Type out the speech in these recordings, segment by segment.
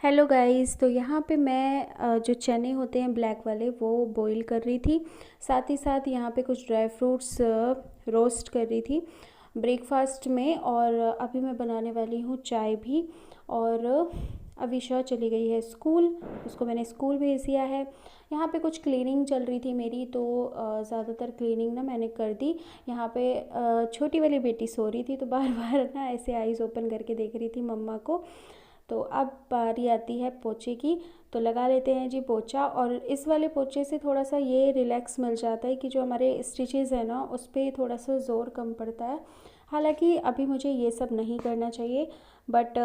Hello guys. तो यहाँ पे मैं जो चने होते हैं ब्लैक वाले वो बॉईल कर रही थी। साथ ही साथ यहाँ पे कुछ ड्राई फ्रूट्स रोस्ट कर रही थी ब्रेकफास्ट में। और अभी मैं बनाने वाली हूँ चाय भी। और अविशा चली गई है स्कूल, उसको मैंने स्कूल भेज दिया है। यहाँ पे कुछ क्लीनिंग चल रही थी मेरी, तो ज़्यादातर क्लीनिंग ना मैंने कर दी। यहाँ पे छोटी वाली बेटी सो रही थी तो बार बार ना ऐसे आईज़ ओपन करके देख रही थी मम्मा को। तो अब बारी आती है पोछे की, तो लगा लेते हैं जी पोछा। और इस वाले पोछे से थोड़ा सा ये रिलैक्स मिल जाता है कि जो हमारे स्टिचेस है ना उस पर थोड़ा सा ज़ोर कम पड़ता है। हालांकि अभी मुझे ये सब नहीं करना चाहिए, बट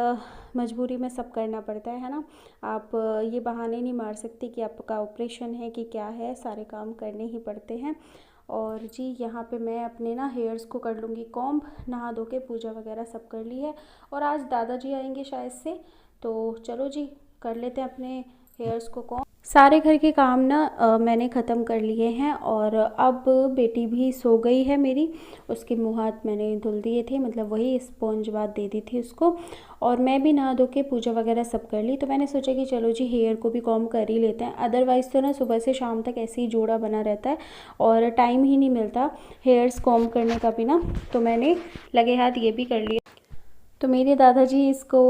मजबूरी में सब करना पड़ता है ना। आप ये बहाने नहीं मार सकती कि आपका ऑपरेशन है कि क्या है, सारे काम करने ही पड़ते हैं। और जी यहाँ पे मैं अपने ना हेयर्स को कर लूँगी कॉम्ब। नहा धो के पूजा वगैरह सब कर ली है। और आज दादाजी आएंगे शायद से, तो चलो जी कर लेते हैं अपने हेयर्स को कॉम्ब। सारे घर के काम ना मैंने ख़त्म कर लिए हैं। और अब बेटी भी सो गई है मेरी, उसके मुँह हाथ मैंने धुल दिए थे, मतलब वही स्पॉन्ज बात दे दी थी उसको। और मैं भी नहा धो के पूजा वगैरह सब कर ली, तो मैंने सोचा कि चलो जी हेयर को भी कॉम्ब कर ही लेते हैं। अदरवाइज़ तो ना सुबह से शाम तक ऐसे ही जोड़ा बना रहता है और टाइम ही नहीं मिलता हेयर्स कॉम्ब करने का भी ना। तो मैंने लगे हाथ ये भी कर लिया। तो मेरे दादाजी इसको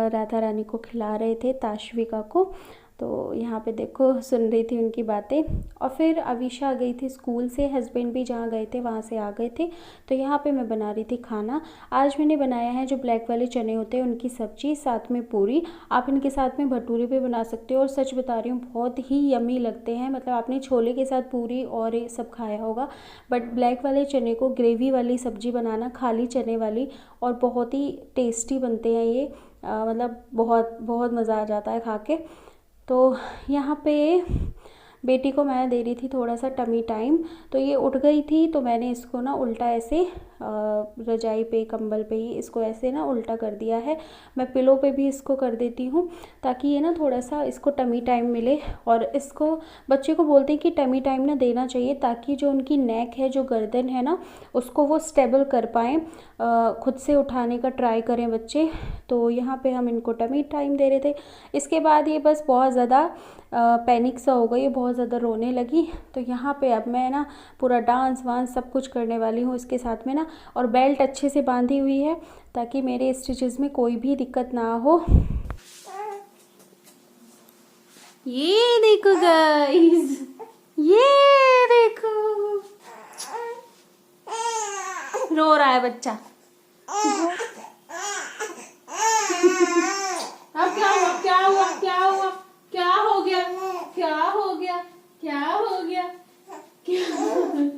राधा रानी को खिला रहे थे, ताश्विका को। तो यहाँ पे देखो सुन रही थी उनकी बातें। और फिर अविशा गई थी स्कूल से, हस्बैंड भी जहाँ गए थे वहाँ से आ गए थे। तो यहाँ पे मैं बना रही थी खाना। आज मैंने बनाया है जो ब्लैक वाले चने होते हैं उनकी सब्जी, साथ में पूरी। आप इनके साथ में भटूरे भी बना सकते हो, और सच बता रही हूँ बहुत ही यमी लगते हैं। मतलब आपने छोले के साथ पूरी और ये सब खाया होगा, बट ब्लैक वाले चने को ग्रेवी वाली सब्जी बनाना, खाली चने वाली, और बहुत ही टेस्टी बनते हैं ये। मतलब बहुत बहुत मज़ा आ जाता है खा के। तो यहाँ पे बेटी को मैं दे रही थी थोड़ा सा टमी टाइम। तो ये उठ गई थी, तो मैंने इसको ना उल्टा ऐसे रजाई पे कंबल पे ही इसको ऐसे ना उल्टा कर दिया है। मैं पिलो पे भी इसको कर देती हूँ ताकि ये ना थोड़ा सा इसको टमी टाइम मिले। और इसको बच्चे को बोलते हैं कि टमी टाइम ना देना चाहिए ताकि जो उनकी नेक है, जो गर्दन है ना, उसको वो स्टेबल कर पाएँ, खुद से उठाने का ट्राई करें बच्चे। तो यहाँ पे हम इनको टमी टाइम दे रहे थे। इसके बाद ये बस बहुत ज़्यादा पैनिक सा हो गई, ये बहुत ज़्यादा रोने लगी। तो यहाँ पे अब मैं ना पूरा डांस वांस सब कुछ करने वाली हूँ इसके साथ में ना। और बेल्ट अच्छे से बांधी हुई है ताकि मेरे स्टिचेस में कोई भी दिक्कत ना हो। ये देखो गाइस, ये देखो रो रहा है बच्चा। अब क्या हुआ, क्या हुआ, क्या हुआ, क्या हो गया, क्या हो गया, क्या हो गया, क्या हो गया?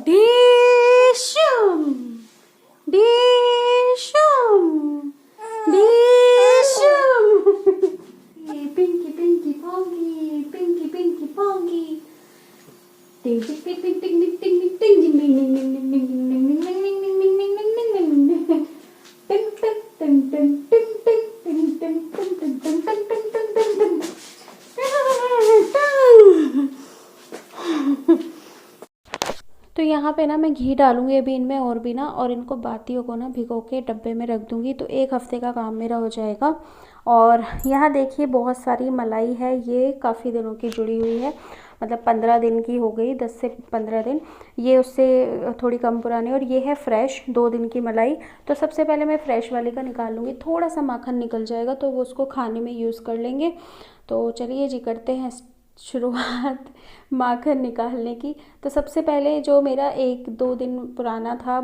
डिशुम डिशुम डिशुम। पिंकी पिंकी पोंगी, पिंकी पिंकी पोंगी। टिंग टिंग टिंग टिंग टिंग टिंग टिंग टिंग टिंग टिंग टिंग टिंग टिंग तो यहाँ पे ना मैं घी डालूंगी अभी इनमें और भी ना, और इनको बातियों को ना भिगो के डब्बे में रख दूंगी, तो एक हफ्ते का काम मेरा हो जाएगा। और यहाँ देखिए बहुत सारी मलाई है, ये काफ़ी दिनों की जुड़ी हुई है, मतलब 15 दिन की हो गई, 10 से 15 दिन। ये उससे थोड़ी कम पुरानी। और ये है फ्रेश 2 दिन की मलाई। तो सबसे पहले मैं फ़्रेश वाले का निकाल लूँगी, थोड़ा सा माखन निकल जाएगा तो वो उसको खाने में यूज़ कर लेंगे। तो चलिए जी करते हैं शुरुआत माखन निकालने की। तो सबसे पहले जो मेरा 1-2 दिन पुराना था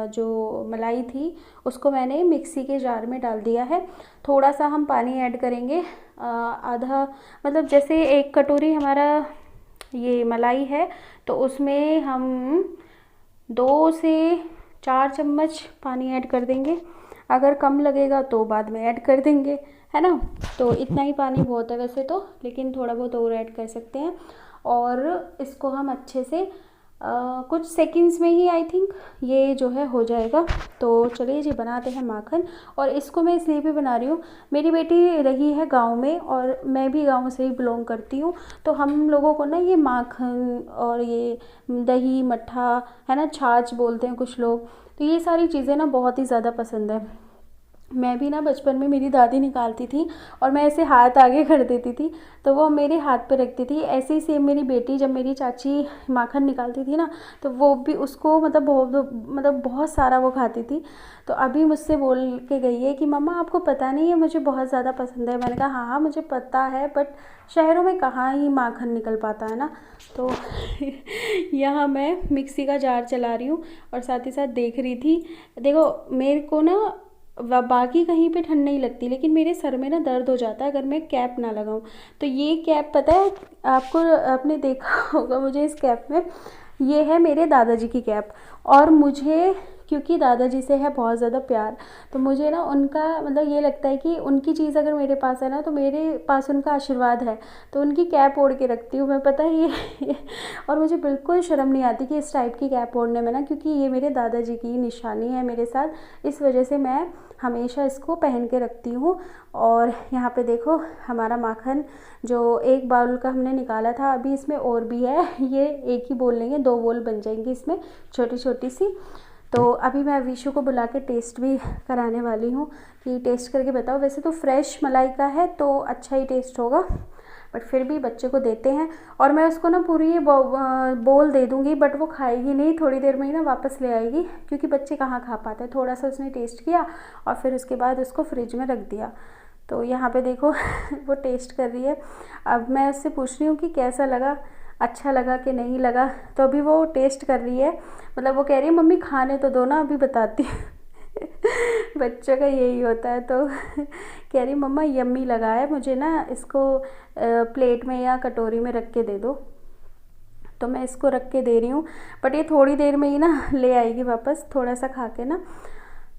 जो मलाई थी, उसको मैंने मिक्सी के जार में डाल दिया है। थोड़ा सा हम पानी ऐड करेंगे, आधा, मतलब जैसे 1 कटोरी हमारा ये मलाई है तो उसमें हम 2 से 4 चम्मच पानी ऐड कर देंगे। अगर कम लगेगा तो बाद में ऐड कर देंगे, है ना। तो इतना ही पानी बहुत है वैसे तो, लेकिन थोड़ा बहुत और ऐड कर सकते हैं। और इसको हम अच्छे से कुछ सेकंड्स में ही आई थिंक ये जो है हो जाएगा। तो चलिए जी बनाते हैं माखन। और इसको मैं इसलिए भी बना रही हूँ, मेरी बेटी रही है गांव में और मैं भी गांव से ही बिलोंग करती हूँ। तो हम लोगों को ना ये माखन और ये दही मट्ठा है ना, छाछ बोलते हैं कुछ लोग, तो ये सारी चीज़ें ना बहुत ही ज़्यादा पसंद है। मैं भी ना बचपन में मेरी दादी निकालती थी और मैं ऐसे हाथ आगे कर देती थी तो वो मेरे हाथ पे रखती थी। ऐसे ही सेम मेरी बेटी, जब मेरी चाची माखन निकालती थी ना तो वो भी उसको मतलब बहुत सारा वो खाती थी। तो अभी मुझसे बोल के गई है कि मम्मा आपको पता नहीं है मुझे बहुत ज़्यादा पसंद है। मैंने कहा हाँ हाँ मुझे पता है, बट शहरों में कहाँ ही माखन निकल पाता है ना। तो यहाँ मैं मिक्सी का जार चला रही हूँ और साथ ही साथ देख रही थी। देखो मेरे को ना बाकी कहीं पे ठंड नहीं लगती, लेकिन मेरे सर में ना दर्द हो जाता है अगर मैं कैप ना लगाऊं। तो ये कैप पता है आपको, आपने देखा होगा मुझे इस कैप में, ये है मेरे दादाजी की कैप। और मुझे क्योंकि दादाजी से है बहुत ज़्यादा प्यार, तो मुझे ना उनका मतलब ये लगता है कि उनकी चीज़ अगर मेरे पास है ना तो मेरे पास उनका आशीर्वाद है। तो उनकी कैप ओढ़ के रखती हूँ मैं, पता है ये और मुझे बिल्कुल शर्म नहीं आती कि इस टाइप की कैप ओढ़ने में ना, क्योंकि ये मेरे दादाजी की निशानी है मेरे साथ, इस वजह से मैं हमेशा इसको पहन के रखती हूँ। और यहाँ पे देखो हमारा माखन जो एक बाउल का हमने निकाला था, अभी इसमें और भी है, ये एक ही बोल लेंगे, 2 बोल बन जाएंगी इसमें छोटी छोटी सी। तो अभी मैं विशु को बुला के टेस्ट भी कराने वाली हूँ कि टेस्ट करके बताओ। वैसे तो फ्रेश मलाई का है तो अच्छा ही टेस्ट होगा, बट फिर भी बच्चे को देते हैं। और मैं उसको ना पूरी ये बोल दे दूँगी, बट वो खाएगी नहीं, थोड़ी देर में ही ना वापस ले आएगी, क्योंकि बच्चे कहाँ खा पाते हैं। थोड़ा सा उसने टेस्ट किया और फिर उसके बाद उसको फ्रिज में रख दिया। तो यहाँ पे देखो वो टेस्ट कर रही है। अब मैं उससे पूछ रही हूँ कि कैसा लगा, अच्छा लगा कि नहीं लगा। तो अभी वो टेस्ट कर रही है, मतलब वो कह रही है मम्मी खाने तो दो ना अभी बताती बच्चों का यही होता है। तो कह रही मम्मा यम्मी लगा है, मुझे ना इसको प्लेट में या कटोरी में रख के दे दो। तो मैं इसको रख के दे रही हूँ, बट ये थोड़ी देर में ही ना ले आएगी वापस, थोड़ा सा खा के ना।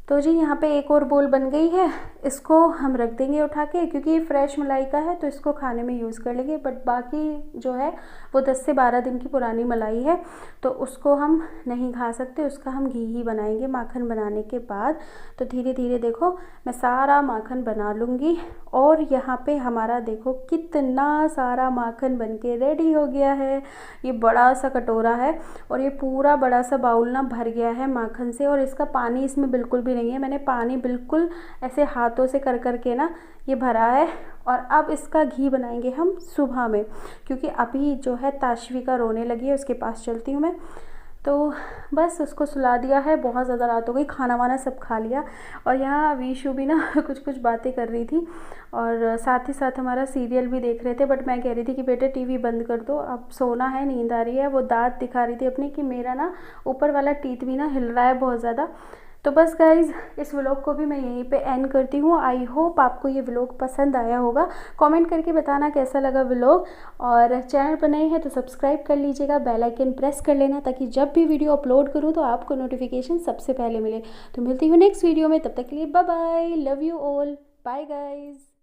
तो जी यहाँ पे एक और बोल बन गई है, इसको हम रख देंगे उठा के, क्योंकि ये फ्रेश मलाई का है तो इसको खाने में यूज़ कर लेंगे। बट बाकी जो है वो 10 से 12 दिन की पुरानी मलाई है, तो उसको हम नहीं खा सकते, उसका हम घी ही बनाएंगे माखन बनाने के बाद। तो धीरे धीरे देखो मैं सारा माखन बना लूँगी। और यहाँ पे हमारा देखो कितना सारा माखन बन के रेडी हो गया है। ये बड़ा सा कटोरा है और ये पूरा बड़ा सा बाउल ना भर गया है माखन से, और इसका पानी इसमें बिल्कुल भी नहीं है। मैंने पानी बिल्कुल ऐसे हाथों से कर कर के ना ये भरा है। और अब इसका घी बनाएंगे हम सुबह में, क्योंकि अभी जो है ताशविका रोने लगी है, उसके पास चलती हूँ मैं। तो बस उसको सुला दिया है, बहुत ज़्यादा रात हो गई, खाना वाना सब खा लिया। और यहाँ विशु भी ना कुछ कुछ बातें कर रही थी और साथ ही साथ हमारा सीरियल भी देख रहे थे। बट मैं कह रही थी कि बेटे टीवी बंद कर दो, अब सोना है, नींद आ रही है। वो दांत दिखा रही थी अपनी कि मेरा ना ऊपर वाला टीथ भी ना हिल रहा है बहुत ज़्यादा। तो बस गाइज़ इस व्लॉग को भी मैं यहीं पे एंड करती हूँ। आई होप आपको ये व्लॉग पसंद आया होगा। कमेंट करके बताना कैसा लगा व्लॉग, और चैनल पर नए हैं तो सब्सक्राइब कर लीजिएगा, बेल आइकन प्रेस कर लेना ताकि जब भी वीडियो अपलोड करूँ तो आपको नोटिफिकेशन सबसे पहले मिले। तो मिलती हूँ नेक्स्ट वीडियो में, तब तक के लिए bye bye, love you all, bye guys.